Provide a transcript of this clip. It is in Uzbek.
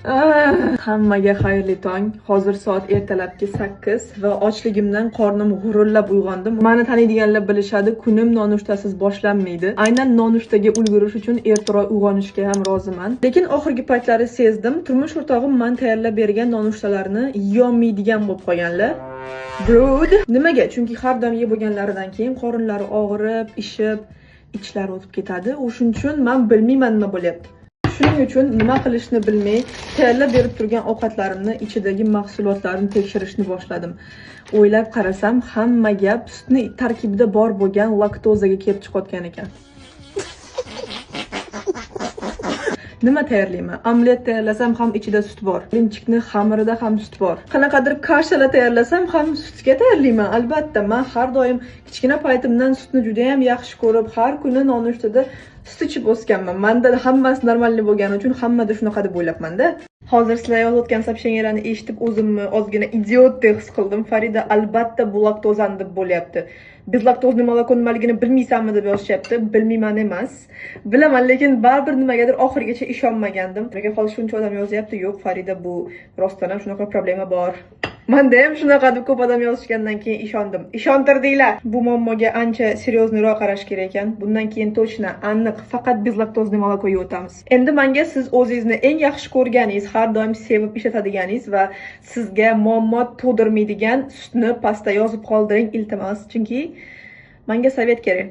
Hammaga xayrli tong. Hozir soat ertalabki 8 va ochligimdan qornim g'urillab uyg'ondim. Meni taniydiganlar bilishadi, kunim nonushtasiz boshlanmaydi. Aynan nonushtaga ulgurish uchun ertaroq uyg'onishga ham roziman. Lekin oxirgi paytlari sezdim, turmush o'rtog'im men tayyorlab bergan nonushtalarni yeyolmaydigan bo'lib qolganlar. Brood. Nimaga? Chunki har doim yeb bo'lganlaridan keyin qorinlari og'rib, ishib, ichlari o'tib ketadi. O'shuning uchun men bilmayman nima bo'lyapti. Shuning uchun nima qilishni bilmay, tayyorlab berib turgan ovqatlarimni ichidagi mahsulotlarni tekshirishni boshladim. O'ylab qarasam, hamma gap sutni tarkibida bor bo'lgan laktozaga kelib chiqayotgan ekan. Nima tayyorlayman? Omlet tayyorlasam ham ichida sut bor. Linchikni xamirida ham sut bor. Qanaqadir kashalar tayyorlasam ham sutga tayyorlayman. Albatta, men har doim kichkina paytimdan sutni juda ham yaxshi ko'rib, har kuni nonushtada sut ichib o'sganman. Menda hammasi normal bo'lgani uchun hammada shunaqa deb o'ylabman-da. Hozir sizlar yozayotgan sapshengalarni eshitib o'zimni ozgina idiotdek his qildim. Farida albatta bu laktozan deb bo'lyapti. Biz laktozli moloko nimaligini bilmaysanmi deb yozishyapti. Bilmayman emas. Bilaman, lekin baribir nimagadir oxirigacha ishonmagandim. Nega hozir shuncha odam yozyapti? Yo'q, Farida, bu rostdan ham shunaqa problema bor. Menda ham shunaqa deb ko'p odam yozishgandan keyin ishondim. Ishontirdinglar. Bu muammoga ancha seryoznroq qarash kerak ekan. Bundan keyin to'chna, aniq faqat biz laktozli molokoga o'tamiz. Endi menga siz o'zingizni eng yaxshi ko'rganingiz, har doim sevib ishlatadiganingiz va sizga muammo tug'dirmaydigan sutni pastda yozib qoldiring, iltimos. Chunki menga sovet kerak.